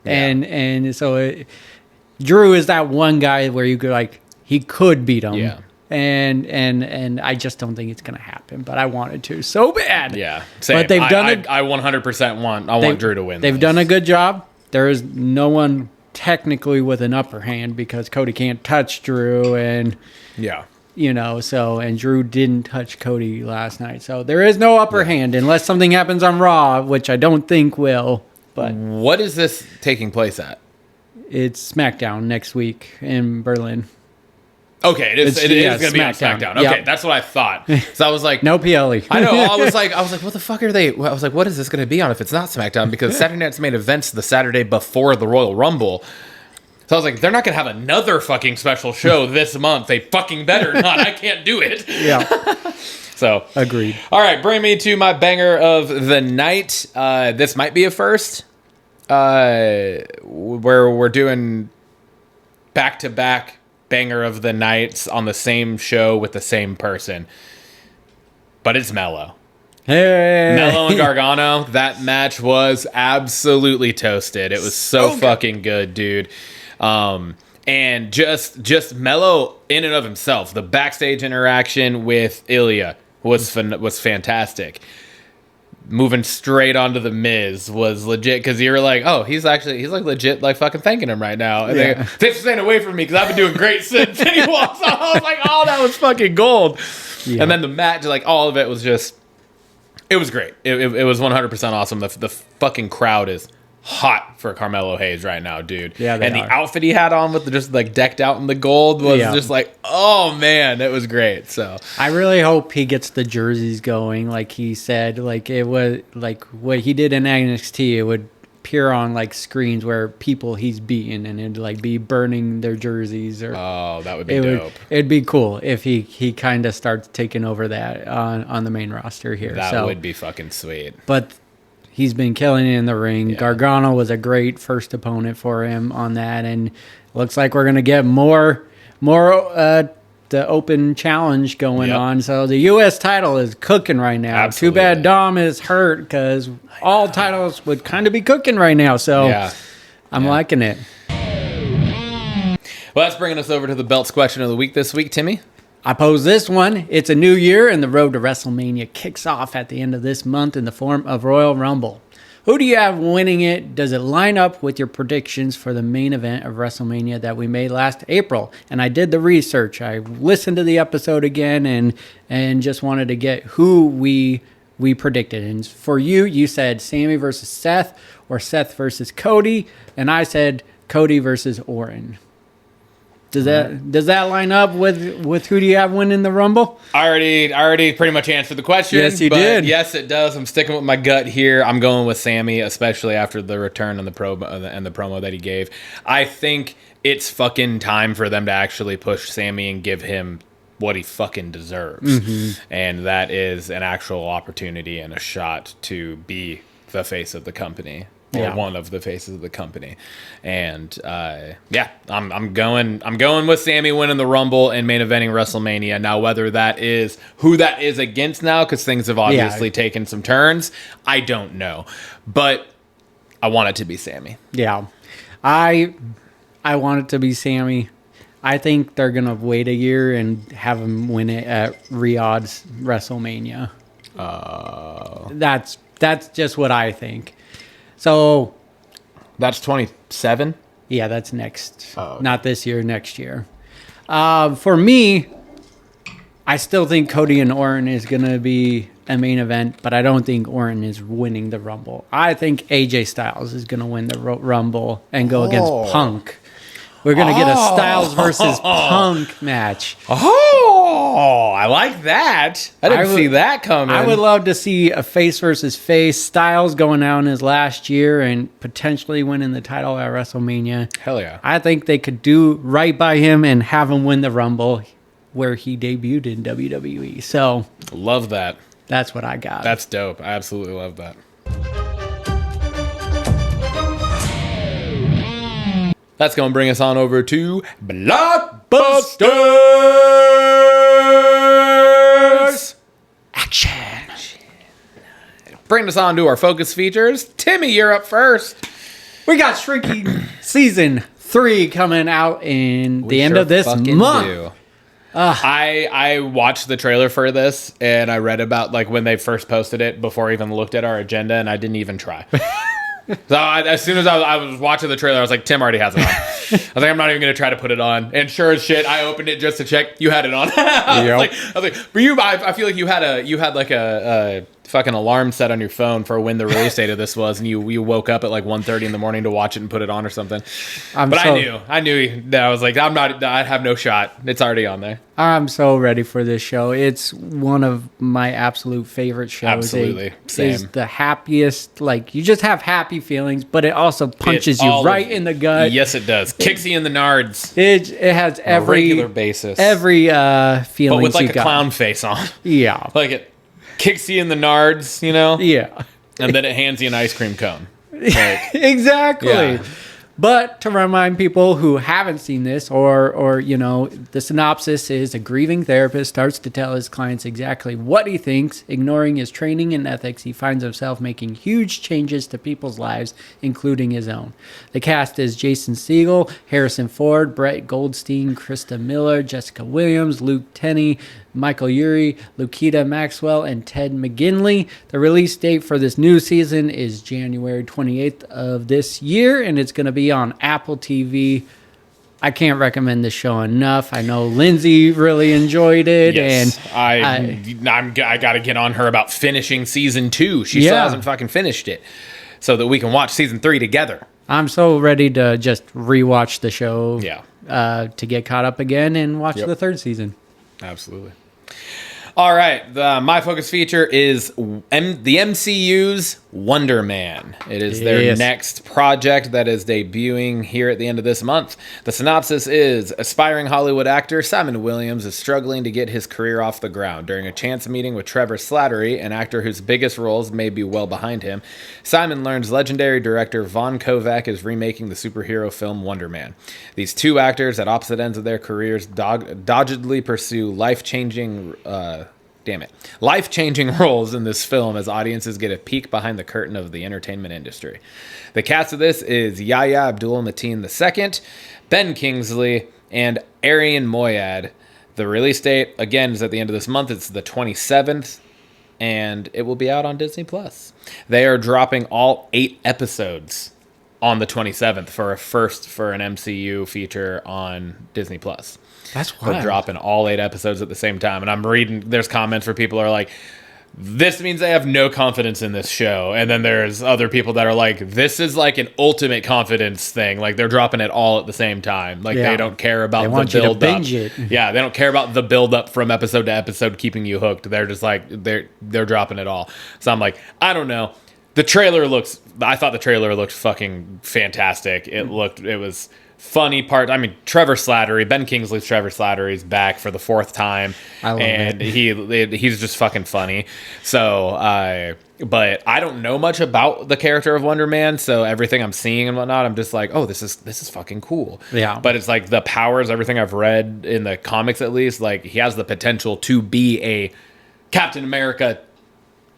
Yeah. And so Drew is that one guy where you could he could beat him. Yeah. And I just don't think it's gonna happen. But I wanted to so bad. Yeah, same. But they've done I 100% want Drew to win. They've done a good job. There is no one technically with an upper hand because Cody can't touch Drew, and Yeah. and Drew didn't touch Cody last night. So there is no upper hand unless something happens on Raw, which I don't think will. But What is this taking place at? it's SmackDown next week in Berlin. Okay, it is going to be on SmackDown. SmackDown. Okay, Yep. that's what I thought. So I was like, No PLE. I know. I was like, what the fuck are they? I was like, what is this going to be on if it's not SmackDown? Because Saturday Night's Main Event's the Saturday before the Royal Rumble. So I was like, they're not going to have another fucking special show this month. They fucking better not. I can't do it. Yeah. So Agreed. All right, bring me to my banger of the night. This might be a first, where we're doing back-to-back banger of the nights on the same show with the same person. But it's Mello. Hey. Mello and Gargano, that match was absolutely toasted. It was so fucking good, dude. And just Mello in and of himself, the backstage interaction with Ilya was fantastic. Moving straight onto the Miz was legit, because you were like, oh, he's like legit like fucking thanking him right now. And Yeah. thanks for staying away from me because I've been doing great since. And he walks off. I was like, oh, that was fucking gold. Yeah. And then the match, like all of it was just, it was great. It was 100% awesome. The fucking crowd is hot for Carmelo Hayes right now, dude. Yeah, they and are. the outfit he had on with the, just like decked out in the gold was just like, oh man, it was great. So I really hope he gets the jerseys going, like he said. Like it was like what he did in NXT. It would appear on like screens where people he's beaten, and it'd like be burning their jerseys. Or oh, that would be dope. It'd be cool if he kind of starts taking over that on the main roster here. That would be fucking sweet. But he's been killing it in the ring. Yeah. Gargano was a great first opponent for him on that, and looks like we're gonna get more the open challenge going Yep. on. So the U.S. title is cooking right now. Absolutely. Too bad Dom is hurt, because all titles would kind of be cooking right now. So Yeah. I'm liking it. Well, that's bringing us over to the belts question of the week this week, Timmy. I pose this one. It's a new year, and the road to WrestleMania kicks off at the end of this month in the form of Royal Rumble. Who do you have winning it? Does it line up with your predictions for the main event of WrestleMania that we made last April? And I did the research. I listened to the episode again and just wanted to get who we predicted. And for you, you said Sammy versus Seth or Seth versus Cody, and I said Cody versus Orton. Does that line up with who do you have winning the Rumble? I already pretty much answered the question. Yes, you but did. Yes, it does. I'm sticking with my gut here. I'm going with Sammy, especially after the return and the promo that he gave. I think it's fucking time for them to actually push Sammy and give him what he fucking deserves. Mm-hmm. And that is an actual opportunity and a shot to be the face of the company. or Yeah. one of the faces of the company. And I'm going with Sammy winning the Rumble and main eventing WrestleMania. Now, whether that is who that is against now, because things have obviously taken some turns, I don't know. But I want it to be Sammy. Yeah. I want it to be Sammy. I think they're going to wait a year and have him win it at Riyadh's WrestleMania. That's just what I think. So That's 27? yeah, that's next. Oh. Not this year, next year. For me, I still think Cody and Orton is going to be a main event, but I don't think Orton is winning the Rumble. I think AJ Styles is going to win the Rumble and go against Punk. We're going to get a Styles versus Punk match. Oh, I like that. I didn't see that coming. I would love to see a face versus face. Styles going out in his last year and potentially winning the title at WrestleMania. Hell yeah. I think they could do right by him and have him win the Rumble where he debuted in WWE. So Love that. that's what I got. That's dope. I absolutely love that. That's going to bring us on over to Blockbusters! action. Bring us on to our focus features. Timmy, you're up first. We got Shrinking Season 3 coming out in the end Sure of this fucking month. do. I watched the trailer for this, and I read about like when they first posted it before I even looked at our agenda, and I didn't even try. So as soon as I was watching the trailer, I was like, Tim already has it on. I was like, I'm not even going to try to put it on. And sure as shit, I opened it just to check. You had it on. I was like, for you, I feel like you had like a fucking alarm set on your phone for when the release date of this was, and you woke up at like 1:30 in the morning to watch it and put it on or something. I knew that I was like, I have no shot. It's already on there. I'm so ready for this show. It's one of my absolute favorite shows. Absolutely. Same. It's the happiest, like, you just have happy feelings, but it also punches you right in the gut. Yes, it does. Kicks you in the nards. It has On a regular basis. every feeling. But with like a clown face on. Yeah. Like it kicks you in the nards, you know? Yeah. And then it hands you an ice cream cone. Like, Exactly. Yeah. But to remind people who haven't seen this, or you know, the synopsis is a grieving therapist starts to tell his clients exactly what he thinks. Ignoring his training and ethics, he finds himself making huge changes to people's lives, including his own. The cast is Jason Segel, Harrison Ford, Brett Goldstein, Krista Miller, Jessica Williams, Luke Tenney, Michael Urie, Lukita Maxwell, and Ted McGinley. The release date for this new season is January 28th of this year, and it's going to be on Apple TV. I can't recommend this show enough. I know Lindsay really enjoyed it, yes, and I got to get on her about finishing season 2. She still hasn't fucking finished it, so that we can watch season 3 together. I'm so ready to just rewatch the show. Yeah. To get caught up again and watch the third season. Absolutely. All right, my focus feature is the MCU's Wonder Man. It is their next project that is debuting here at the end of this month. The synopsis is, aspiring Hollywood actor Simon Williams is struggling to get his career off the ground. During a chance meeting with Trevor Slattery, an actor whose biggest roles may be well behind him, Simon learns legendary director Von Kovac is remaking the superhero film Wonder Man. These two actors at opposite ends of their careers doggedly pursue life-changing roles in this film as audiences get a peek behind the curtain of the entertainment industry. The cast of this is Yahya Abdul-Mateen II, Ben Kingsley, and Arian Moayed. The release date, again, is at the end of this month. It's the 27th, and it will be out on Disney+. They are dropping all 8 episodes on the 27th for a first for an MCU feature on Disney+. That's wild. They're dropping all 8 episodes at the same time. And I'm reading, there's comments where people are like, this means they have no confidence in this show. And then there's other people that are like, this is like an ultimate confidence thing. Like they're dropping it all at the same time. Like they don't care about the build up. Yeah, they don't care about the build up from episode to episode keeping you hooked. They're just like, they're dropping it all. So I'm like, I don't know. I thought the trailer looked fucking fantastic. It was funny part. I mean, Trevor Slattery, Ben Kingsley's Trevor Slattery is back for the 4th time, I love and he's just fucking funny. So, but I don't know much about the character of Wonder Man, so everything I'm seeing and whatnot, I'm just like, oh, this is fucking cool. Yeah. But it's like the powers, everything I've read in the comics at least, like he has the potential to be a Captain America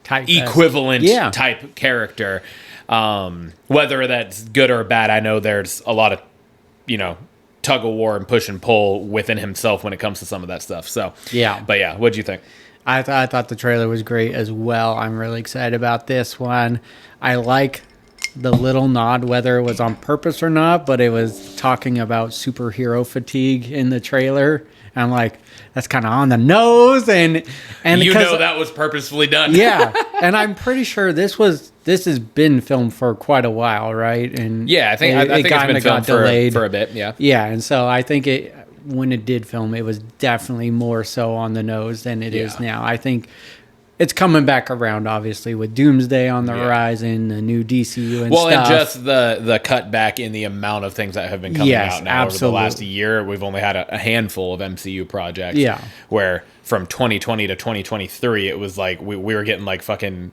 Type equivalent type character. Whether that's good or bad, I know there's a lot of, tug of war and push and pull within himself when it comes to some of that stuff. So, yeah. But yeah, what'd you think? I thought the trailer was great as well. I'm really excited about this one. I like the little nod, whether it was on purpose or not, but it was talking about superhero fatigue in the trailer. And I'm like, that's kind of on the nose, and that was purposefully done. Yeah, and I'm pretty sure this has been filmed for quite a while, right? And yeah, I think it's been filmed for a bit. Yeah, yeah, and so I think when it did film, it was definitely more so on the nose than it is now. I think it's coming back around, obviously, with Doomsday on the horizon, the new DCU and stuff. Well, and just the cutback in the amount of things that have been coming out now over the last year. We've only had a handful of MCU projects. Yeah. Where from 2020 to 2023, it was like we were getting like fucking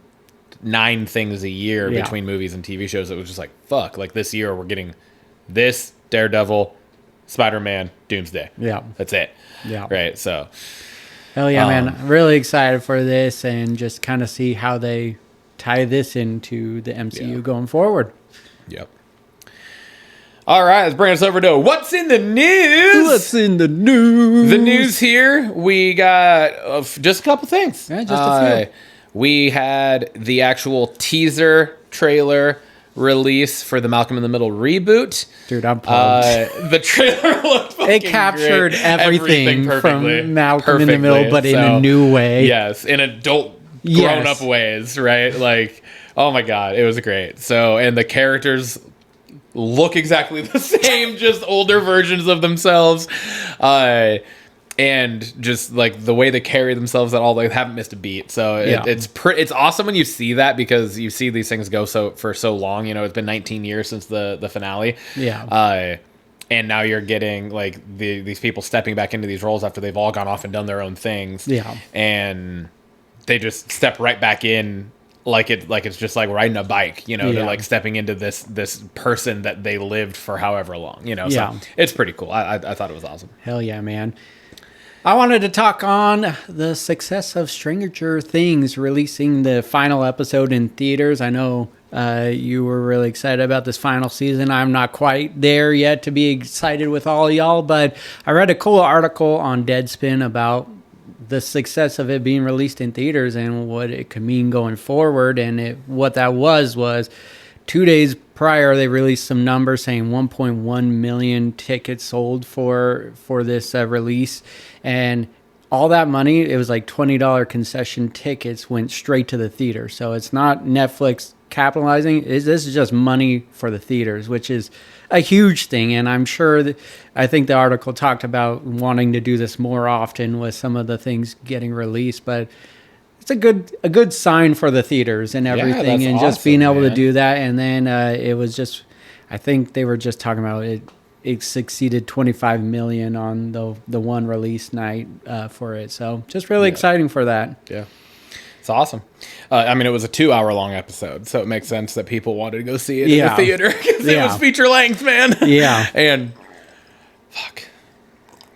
9 things a year between movies and TV shows. It was just like, fuck. Like this year, we're getting this, Daredevil, Spider-Man, Doomsday. Yeah. That's it. Yeah. Right. So. Hell yeah, man. I'm really excited for this and just kind of see how they tie this into the MCU going forward. Yep. All right, let's bring us over to What's in the News? What's in the news? The news here, we got just a couple things. Yeah, just a few. We had the actual teaser trailer release for the Malcolm in the Middle reboot. Dude, I'm pumped. The trailer looked fucking It captured great. everything perfectly. from Malcolm in the Middle, but in a new way. Yes, in adult, grown-up ways, right? Like, oh my God, it was great. So, and the characters look exactly the same, just older versions of themselves. And just like the way they carry themselves at all, they haven't missed a beat. So it's awesome when you see that, because you see these things go for so long. It's been 19 years since the finale. Yeah. And now you're getting like these people stepping back into these roles after they've all gone off and done their own things. Yeah. And they just step right back in like it's just like riding a bike. They're like stepping into this person that they lived for however long. So it's pretty cool. I thought it was awesome. Hell yeah, man. I wanted to talk on the success of Stranger Things releasing the final episode in theaters. I know you were really excited about this final season. I'm not quite there yet to be excited with all y'all, but I read a cool article on Deadspin about the success of it being released in theaters and what it could mean going forward. And what that was 2 days prior, they released some numbers saying 1.1 million tickets sold for this release. And all that money, it was like $20 concession tickets, went straight to the theater. So it's not Netflix capitalizing. This is just money for the theaters, which is a huge thing. And I'm sure I think the article talked about wanting to do this more often with some of the things getting released. But it's a good sign for the theaters and everything, and just being able to do that. And then it was just, I think they were just talking about it. It succeeded 25 million on the one release night for it. So just really exciting for that. Yeah, it's awesome. I mean, it was a 2-hour long episode, so it makes sense that people wanted to go see it in the theater because it was feature length, man. Yeah, and fuck.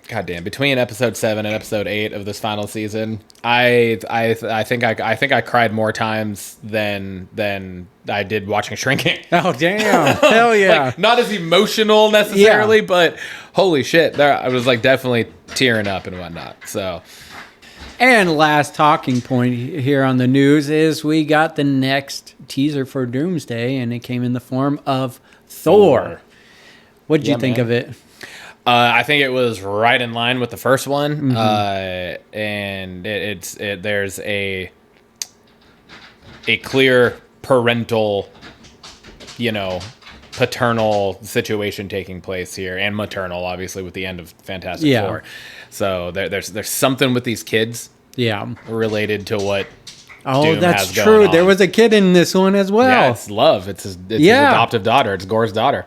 Goddamn! Between episode 7 and episode 8 of this final season, I think I cried more times than I did watching Shrinking. Oh damn! Hell yeah! Like, not as emotional necessarily, but holy shit, I was like definitely tearing up and whatnot. So, and last talking point here on the news is we got the next teaser for Doomsday, and it came in the form of Thor. What'd you think of it? I think it was right in line with the first one, and there's a clear parental, paternal situation taking place here, and maternal, obviously, with the end of Fantastic Four. So there's something with these kids, related to what. Oh, Doom that's has true. Going on. There was a kid in this one as well. Yeah, it's Love. It's his adoptive daughter. It's Gore's daughter.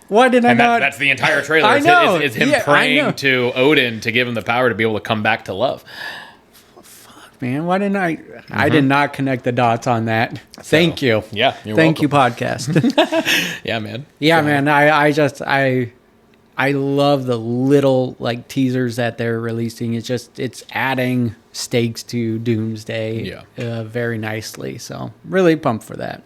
Why did I And not? that's the entire trailer. I know. Is him Yeah, I know. praying to Odin to give him the power to be able to come back to love. Man, why didn't I? I did not connect the dots on that. Thank you. Yeah, you're Thank you, welcome. podcast. Yeah, man. Yeah, So, man. I love the little like teasers that they're releasing. It's adding stakes to Doomsday very nicely. So really pumped for that.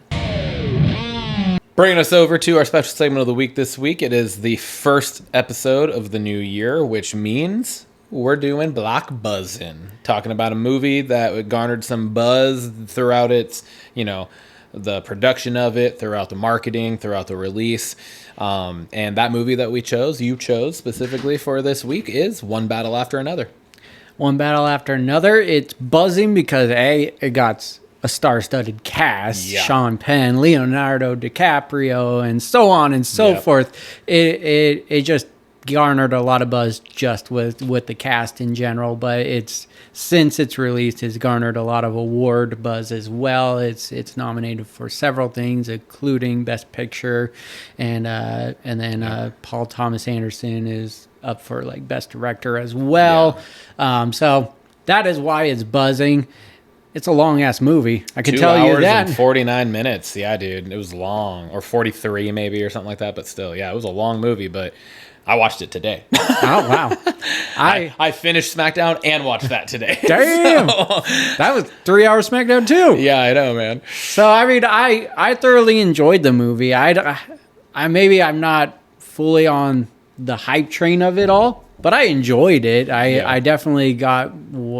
Bringing us over to our special segment of the week this week. It is the first episode of the new year, which means we're doing Blockbuzzin, talking about a movie that garnered some buzz throughout its, the production of it, throughout the marketing, throughout the release. And that movie that you chose specifically for this week is One Battle After Another. One Battle After Another. It's buzzing because it got a star-studded cast, Sean Penn, Leonardo DiCaprio, and so on and so forth. It just garnered a lot of buzz just with the cast in general, but since it's released, it's garnered a lot of award buzz as well. It's nominated for several things, including Best Picture, and then Paul Thomas Anderson is up for like Best Director as well. So that is why it's buzzing. It's a long ass movie. I can tell you that. 2 hours and 49 minutes. Yeah, dude, it was long, or 43 maybe, or something like that. But still, it was a long movie. But I watched it today. Oh wow! I finished SmackDown and watched that today. Damn, that was 3 hours SmackDown too. Yeah, I know, man. So I mean, I thoroughly enjoyed the movie. I maybe I'm not fully on the hype train of it all, but I enjoyed it. I definitely got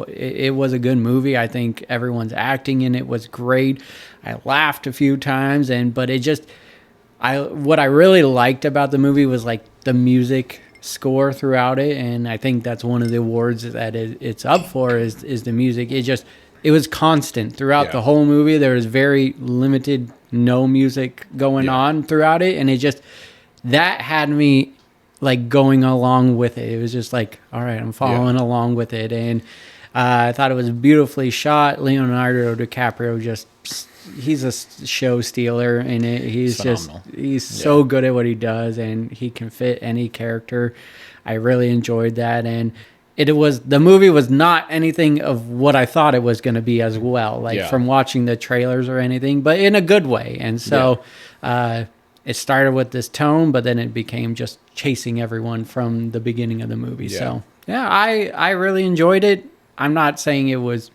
it was a good movie. I think everyone's acting in it was great. I laughed a few times, but it just what I really liked about the movie was like the music score throughout it, and I think that's one of the awards that it's up for is the music. It was constant throughout the whole movie. There was very limited no music going on throughout it, and that had me like going along with it. It was just like, all right, I'm following along with it. And I thought it was beautifully shot. Leonardo DiCaprio he's a show stealer in it. He's so good at what he does, and he can fit any character. I really enjoyed that. And the movie was not anything of what I thought it was going to be as well, from watching the trailers or anything, but in a good way. And so, it started with this tone, but then it became just chasing everyone from the beginning of the movie. Yeah. So, I really enjoyed it. I'm not saying it was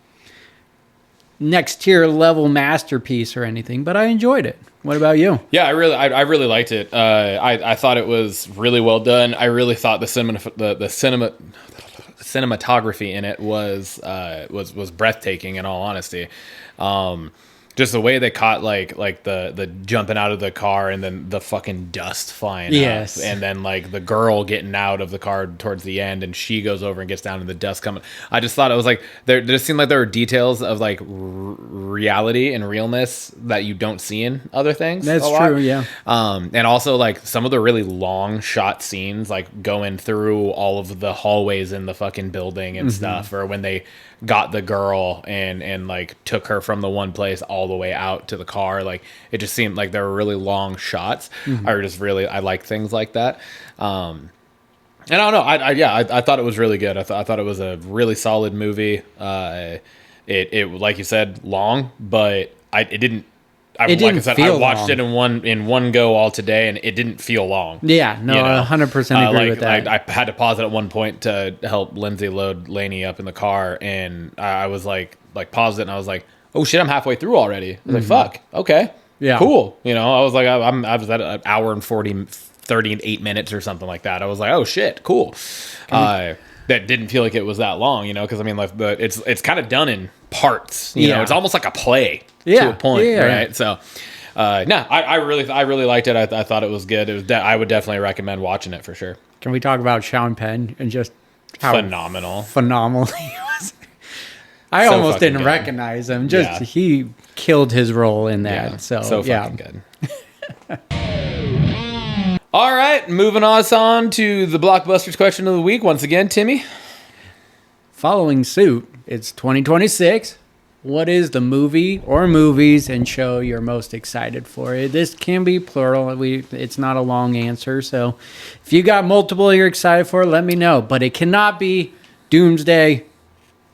next tier level masterpiece or anything, but I enjoyed it. What about you? Yeah, I really liked it. I thought it was really well done. I really thought the cinematography in it was breathtaking, in all honesty. Just the way they caught like the jumping out of the car and then the fucking dust flying up, and then like the girl getting out of the car towards the end, and she goes over and gets down and the dust coming. I just thought it was like there just seemed like there were details of like reality and realness that you don't see in other things. That's true, yeah. And also like some of the really long shot scenes, like going through all of the hallways in the fucking building and stuff, or when they got the girl and like took her from the one place all the way out to the car. Like it just seemed like there were really long shots. I like things like that. And I don't know. I thought it was really good. I thought it was a really solid movie. It like you said, long, but it didn't. I watched it in one go all today, and it didn't feel long. Yeah, no, 100% agree with that. I had to pause it at one point to help Lindsay load Lainey up in the car, and I was like paused it, and I was like, oh shit, I'm halfway through already. I was like, fuck, okay, cool. I was like, I was at an hour and 38 minutes or something like that. I was like, oh shit, cool. That didn't feel like it was that long, because I mean, like it's kind of done in parts. You know, it's almost like a play to a point, right? So, I really liked it. I thought it was good. It was. I would definitely recommend watching it for sure. Can we talk about Sean Penn and just how phenomenal he was? I almost didn't recognize him. He killed his role in that. Yeah, so fucking good. All right, moving us on to the Blockbusters question of the week. Once again, Timmy. Following suit, it's 2026. what is the movie or movies and show you're most excited for? This can be plural. It's not a long answer. So if you got multiple you're excited for, let me know. But it cannot be Doomsday,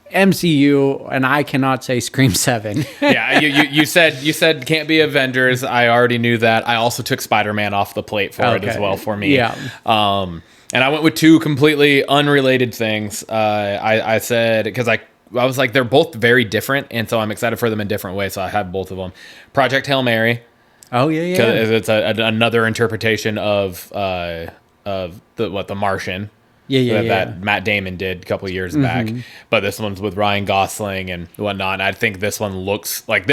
MCU, and I cannot say Scream 7. Yeah, you said can't be Avengers. I already knew that. I also took Spider-Man off the plate for it as well for me. Yeah. And I went with two completely unrelated things. I said, because I was like, they're both very different, and so I'm excited for them in different ways. So I have both of them. Project Hail Mary. Oh yeah. Because it's another interpretation of the Martian. Yeah. That Matt Damon did a couple years back, but this one's with Ryan Gosling and whatnot. And I think this one looks like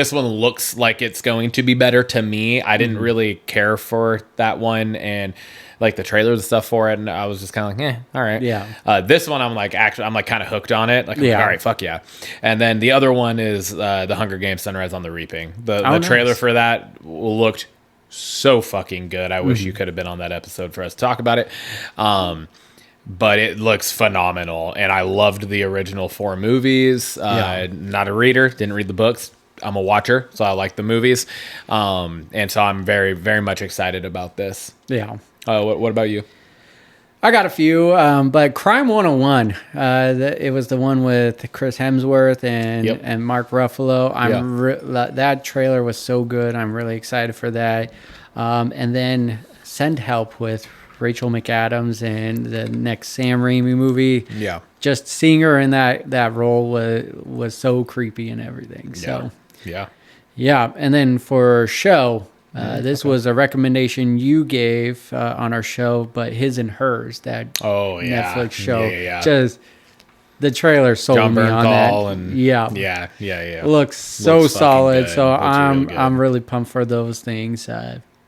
it's going to be better to me. I didn't really care for that one, and like the trailers and stuff for it, and I was just kind of like, all right. Yeah. This one I'm like kind of hooked on it. Like, all right, fuck yeah. And then the other one is the Hunger Games: Sunrise on the Reaping. The trailer for that looked so fucking good. I wish you could have been on that episode for us to talk about it. But it looks phenomenal, and I loved the original 4 movies. Not a reader, didn't read the books. I'm a watcher, so I like the movies. And so I'm very, very much excited about this. Yeah. What about you? I got a few, but Crime 101, it was the one with Chris Hemsworth and Mark Ruffalo. That trailer was so good. I'm really excited for that. And then Send Help with Rachel McAdams and the next Sam Raimi movie. Yeah. Just seeing her in that role was so creepy and everything. So yeah. And then for show, this was a recommendation you gave on our show, but His and Hers, that Netflix show. Yeah. Just the trailer sold me on that. Yeah. Looks so solid. So I'm really pumped for those things.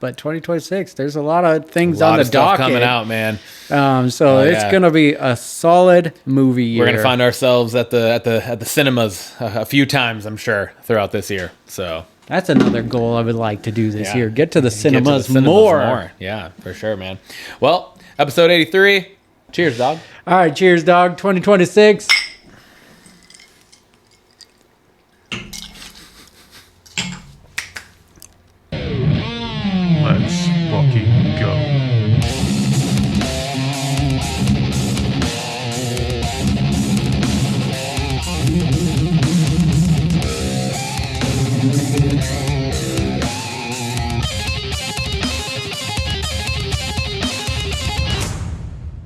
But 2026, there's a lot of things on the docket coming out, man. So it's gonna be a solid movie year. We're gonna find ourselves at the cinemas a few times, I'm sure, throughout this year. So that's another goal I would like to do this year. Get to the cinemas more. Yeah, for sure, man. Well, episode 83. Cheers, dog. All right, cheers, dog. 2026.